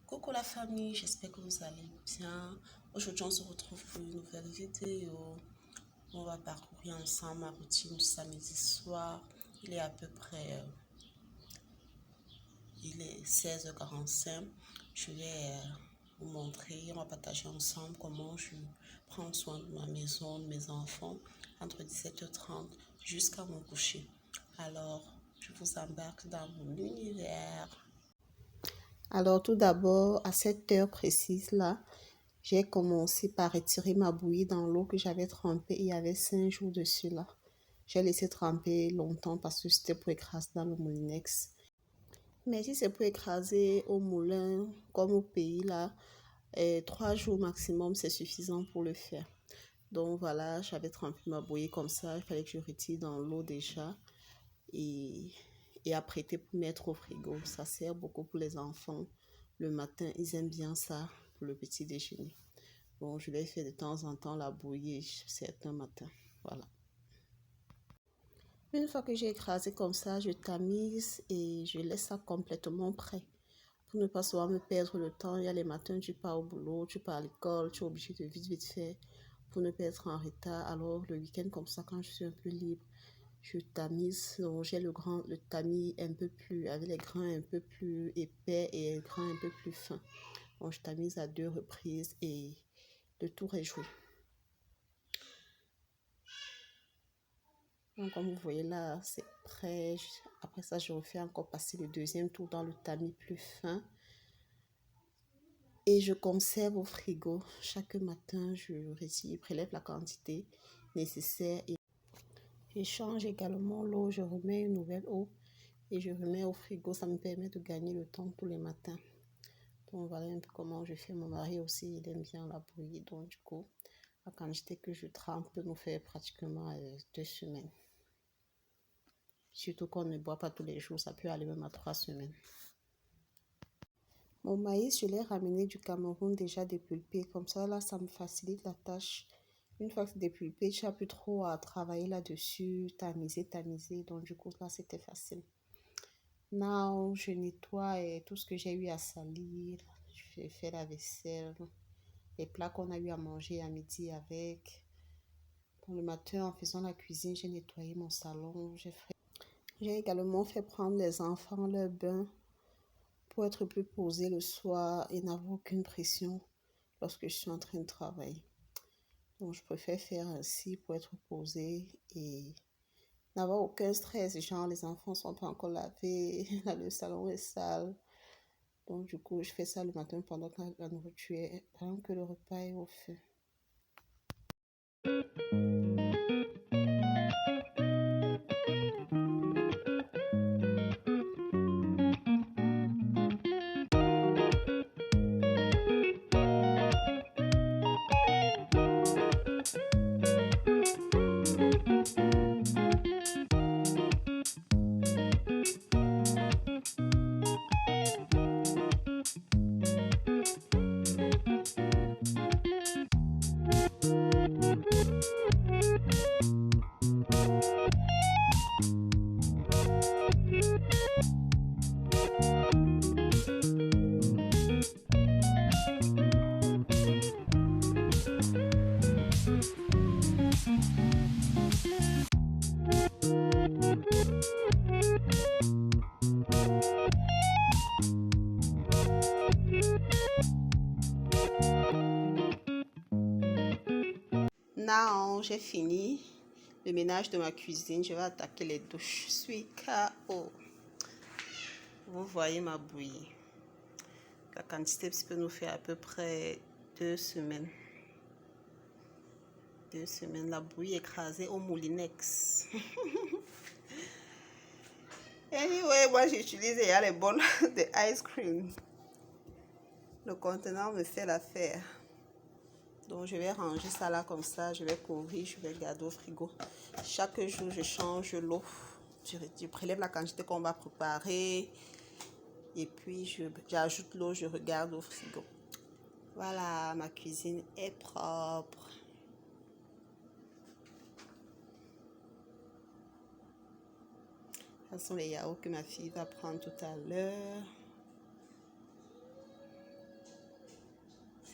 Coucou la famille, j'espère que vous allez bien. Aujourd'hui, on se retrouve pour une nouvelle vidéo. On va parcourir ensemble ma routine du samedi soir. Il est à peu près il est 16h45. Je vais vous montrer, on va partager ensemble comment je prends soin de ma maison, de mes enfants entre 17h30 jusqu'à mon coucher. Alors, je vous embarque dans mon univers. Alors tout d'abord, à cette heure précise là, j'ai commencé par retirer ma bouillie dans l'eau que j'avais trempée. Il y avait 5 jours dessus là. J'ai laissé tremper longtemps parce que c'était pour écraser dans le moulinex. Mais si c'est pour écraser au moulin comme au pays là, 3 jours maximum c'est suffisant pour le faire. Donc voilà, j'avais trempé ma bouillie comme ça. Il fallait que je retire dans l'eau déjà et, et apprêter pour mettre au frigo. Ça sert beaucoup pour les enfants. Le matin, ils aiment bien ça pour le petit déjeuner. Bon, je l'ai fait de temps en temps la bouillie certains matins. Voilà. Une fois que j'ai écrasé comme ça, je tamise et je laisse ça complètement prêt. Pour ne pas souvent me perdre le temps, il y a les matins, tu pars au boulot, tu pars à l'école, tu es obligé de vite faire pour ne pas être en retard. Alors le week-end comme ça, quand je suis un peu libre, je tamise. Donc j'ai le tamis un peu plus, avec les grains un peu plus épais et les grains un peu plus fins. Donc je tamise à 2 reprises et le tour est joué. Donc, comme vous voyez là, c'est prêt. Après ça, je refais encore passer le deuxième tour dans le tamis plus fin. Et je conserve au frigo. Chaque matin, je prélève la quantité nécessaire. Et je change également l'eau. Je remets une nouvelle eau et je remets au frigo. Ça me permet de gagner le temps tous les matins. Donc, voilà un peu comment je fais. Mon mari aussi, il aime bien la bouillie. Donc, du coup, la quantité que je trempe peut nous faire pratiquement 2 semaines. Surtout qu'on ne boit pas tous les jours, ça peut aller même à 3 semaines. Mon maïs, je l'ai ramené du Cameroun déjà dépulpé. Comme ça, là, ça me facilite la tâche. Une fois que c'est dépulpé, tu n'as plus trop à travailler là-dessus, tamiser. Donc, du coup, là, c'était facile. Now, je nettoie tout ce que j'ai eu à salir. Je fais la vaisselle, les plats qu'on a eu à manger à midi avec. Pour le matin, en faisant la cuisine, j'ai nettoyé mon salon. J'ai également fait prendre les enfants leur bain pour être plus posée le soir et n'avoir aucune pression lorsque je suis en train de travailler. Donc, je préfère faire ainsi pour être posée et n'avoir aucun stress. Genre, les enfants ne sont pas encore lavés, là, le salon est sale. Donc, du coup, je fais ça le matin pendant que la nourriture pendant que le repas est au feu. Now, j'ai fini le ménage de ma cuisine. Je vais attaquer les douches. Je suis KO. Vous voyez ma bouillie. La quantité peut nous faire à peu près 2 semaines. 2 semaines. La bouillie écrasée au moulinex. Anyway, moi j'utilise les bols de ice cream. Le contenant me fait l'affaire. Donc je vais ranger ça là comme ça. Je vais couvrir, je vais garder au frigo. Chaque jour, je change l'eau. Je prélève la quantité qu'on va préparer. Et puis j'ajoute l'eau, je regarde au frigo. Voilà, ma cuisine est propre. Ce sont les yaourts que ma fille va prendre tout à l'heure.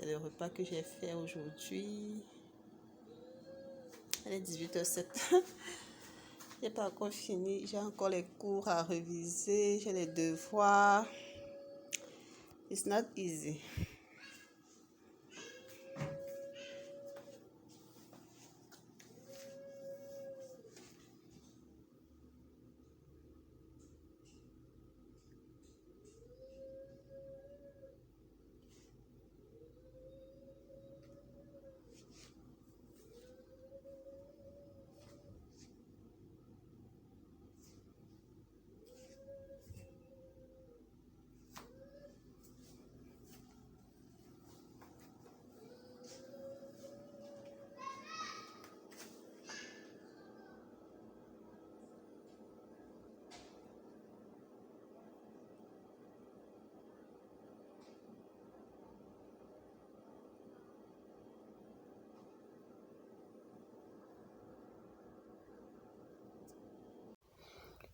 C'est le repas que j'ai fait aujourd'hui. Il est 18h07. Je n'ai pas encore fini. J'ai encore les cours à réviser. J'ai les devoirs. It's not easy.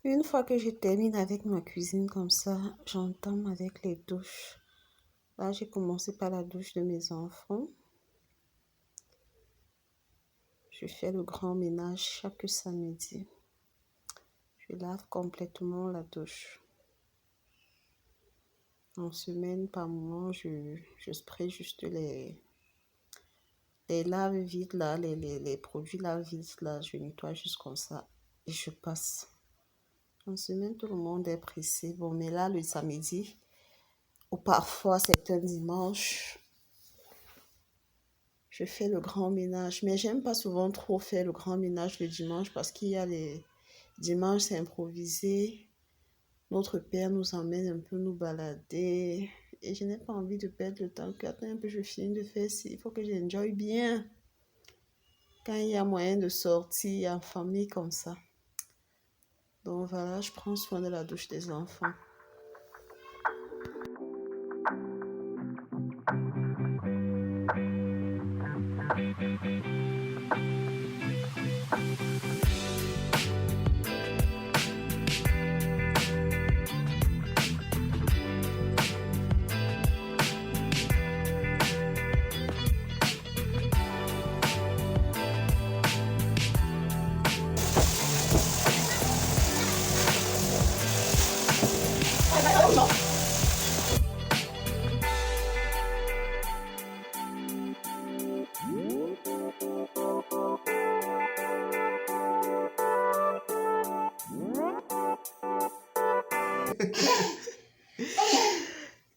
Une fois que je termine avec ma cuisine comme ça, j'entame avec les douches. Là, j'ai commencé par la douche de mes enfants. Je fais le grand ménage chaque samedi. Je lave complètement la douche. En semaine, par moment, je spray juste les laves vides là, les produits laves vides là, je nettoie juste comme ça et je passe. En semaine, tout le monde est pressé. Bon, mais là, le samedi, ou parfois certains dimanches, je fais le grand ménage. Mais j'aime pas souvent trop faire le grand ménage le dimanche parce qu'il y a les dimanches, c'est improvisé. Notre père nous emmène un peu nous balader. Et je n'ai pas envie de perdre le temps. Attends un peu, je finis de faire ci. Il faut que j'enjoy bien. Quand il y a moyen de sortir en famille comme ça. Donc voilà, je prends soin de la douche des enfants.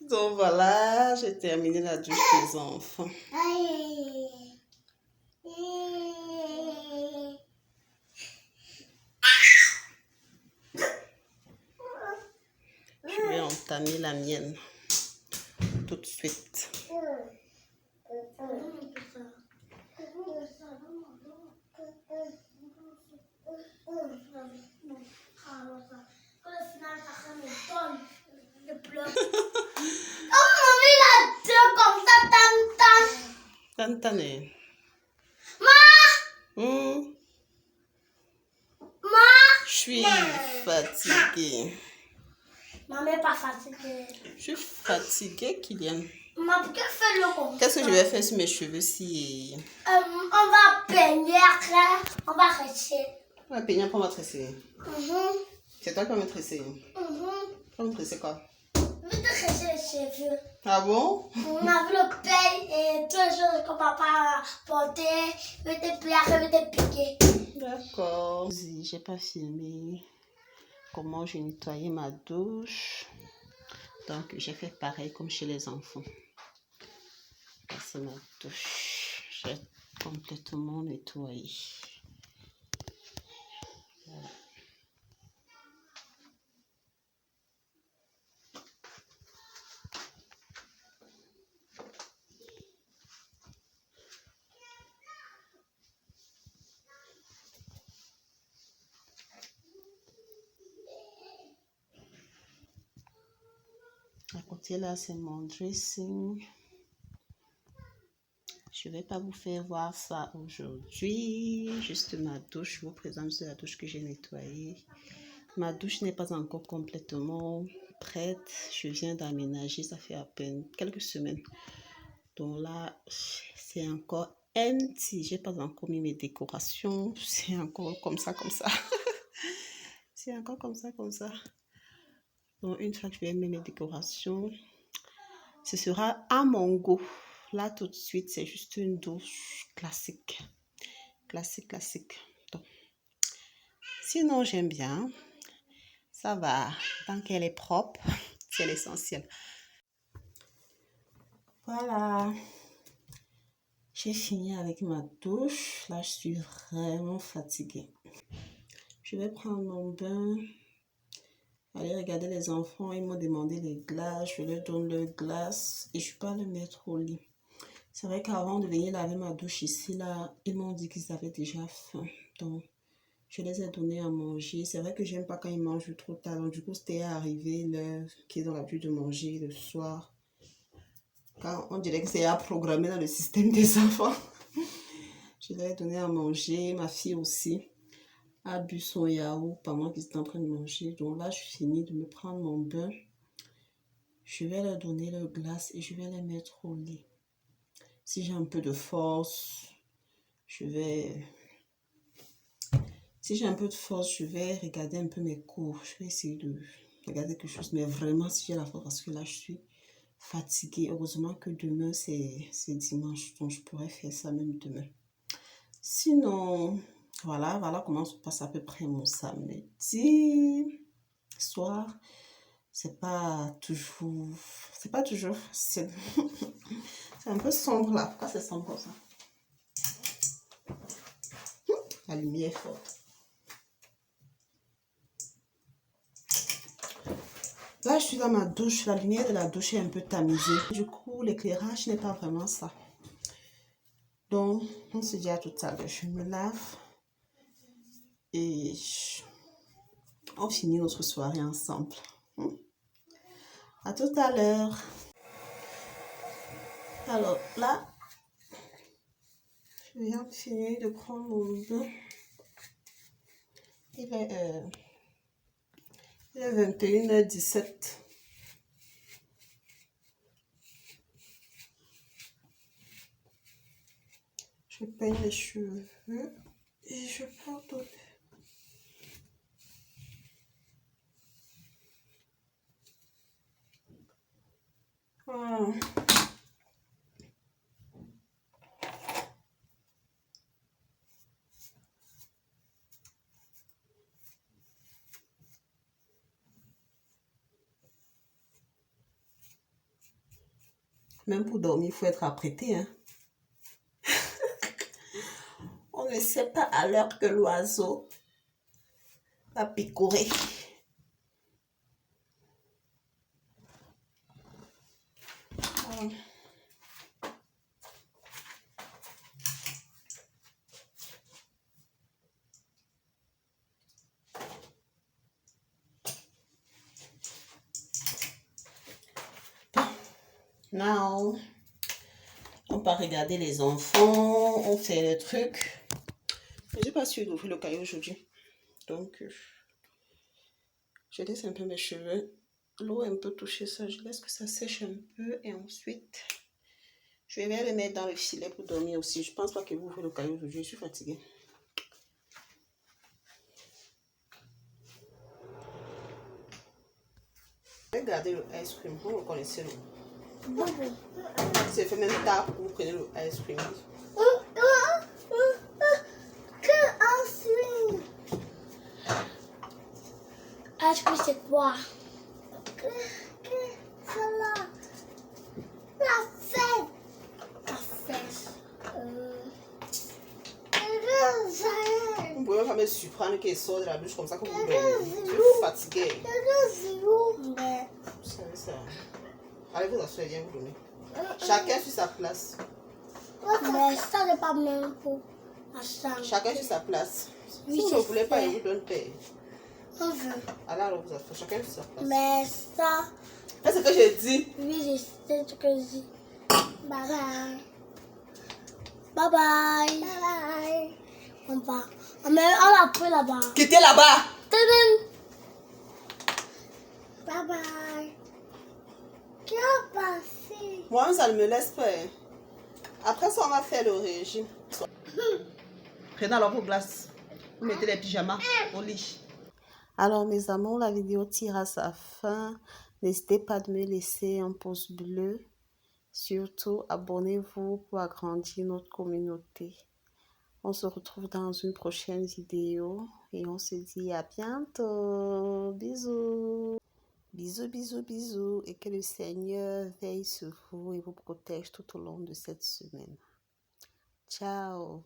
Donc voilà, j'ai terminé la douche des enfants. Je vais entamer la mienne tout de suite. Tantane. Je suis fatiguée. Maman n'est pas fatiguée. Je suis fatiguée, Kylian. Maman, pourquoi fais-le comme ça? Qu'est-ce que je vais faire sur mes cheveux si... On va peigner après, on va tresser. On va peigner après, on va tresser. C'est toi qui vas me tresser. Tu vas me tresser quoi? Je vais te tresser les cheveux. Ah bon? On a vu le peigne et toutes les choses que papa a portées. Je vais te plier, je vais te piquer. D'accord. J'ai pas filmé comment je nettoyais ma douche. Donc, j'ai fait pareil comme chez les enfants. C'est ma douche. J'ai complètement nettoyé. Voilà. À côté là, c'est mon dressing. Je ne vais pas vous faire voir ça aujourd'hui. Juste ma douche. Je vous présente la douche que j'ai nettoyée. Ma douche n'est pas encore complètement prête. Je viens d'aménager. Ça fait à peine quelques semaines. Donc là, c'est encore empty. J'ai pas encore mis mes décorations. C'est encore comme ça, comme ça. C'est encore comme ça, comme ça. Donc, une fois que je vais mettre mes décorations, ce sera à mon goût. Là, tout de suite, c'est juste une douche classique. Classique, classique. Donc, sinon, j'aime bien. Ça va. Tant qu'elle est propre, c'est l'essentiel. Voilà. J'ai fini avec ma douche. Là, je suis vraiment fatiguée. Je vais prendre mon bain. Aller regarder les enfants. Ils m'ont demandé les glaces. Je leur donne leurs glaces. Et je peux les mettre au lit. C'est vrai qu'avant de venir laver ma douche ici, là, ils m'ont dit qu'ils avaient déjà faim. Donc, je les ai donné à manger. C'est vrai que j'aime pas quand ils mangent trop tard. Donc, du coup, c'était arrivé l'heure qu'ils ont l'habitude de manger le soir. Quand on dirait que c'est à programmer dans le système des enfants. Je leur ai donné à manger. Ma fille aussi a bu son yaourt pendant qu'ils étaient en train de manger. Donc là, je finis de me prendre mon bain. Je vais leur donner leur glace et je vais les mettre au lit. Si j'ai un peu de force, je vais regarder un peu mes cours. Je vais essayer de regarder quelque chose. Mais vraiment, si j'ai la force, parce que là, je suis fatiguée. Heureusement que demain, c'est dimanche. Donc, je pourrais faire ça même demain. Sinon, voilà comment se passe à peu près mon samedi soir. C'est pas toujours facile. C'est un peu sombre là. Pourquoi c'est sombre comme ça? La lumière est forte. Là, je suis dans ma douche. La lumière de la douche est un peu tamisée. Du coup, l'éclairage n'est pas vraiment ça. Donc, on se dit à tout à l'heure. Je me lave. Et on finit notre soirée ensemble. À tout à l'heure. Alors là, je viens de finir de prendre mon bain. Il est 21h17. Je peigne les cheveux et je porte au lit. Voilà. Même pour dormir, il faut être apprêté, hein. On ne sait pas à l'heure que l'oiseau va picorer. Voilà. Now, on va regarder les enfants, on fait les trucs. Je n'ai pas su d'ouvrir le cahier aujourd'hui. Donc, je laisse un peu mes cheveux. L'eau a un peu touché ça. Je laisse que ça sèche un peu. Et ensuite, je vais les mettre dans le filet pour dormir aussi. Je ne pense pas que vous ouvrez le cahier aujourd'hui. Je suis fatiguée. Regardez le ice cream. Vous reconnaissez le. C'est fait même tard pour vous prenez le ice cream. Ice cream, c'est quoi? La fesse. Vous pouvez pas me surprendre qu'elle sort de la douche comme ça que vous dormez. Je suis fatiguée. Vous savez ça. Allez vous asseoir, viens vous donner. Chacun sur sa place. Mais ça n'est pas même pour ça. Chacun sur sa place. Oui, Si vous ne voulez pas, il vous donne paix. On veut. Alors vous asseoir, chacun sur sa place. Mais ça, C'est ce que j'ai dit. oui, c'est ce que je dis. Bye bye. Bye bye. Bye bye. On va. Mais on a pris là-bas. Quittez là-bas. Bye bye. Qui a passé? Moi, ça ne me laisse pas. Après ça, on va faire le régime. Prenez alors vos glaces. Vous mettez les pyjamas au lit. Alors mes amours, la vidéo tire à sa fin. N'hésitez pas de me laisser un pouce bleu. Surtout, abonnez-vous pour agrandir notre communauté. On se retrouve dans une prochaine vidéo et on se dit à bientôt. Bisous. Bisous, bisous, bisous. Et que le Seigneur veille sur vous et vous protège tout au long de cette semaine. Ciao.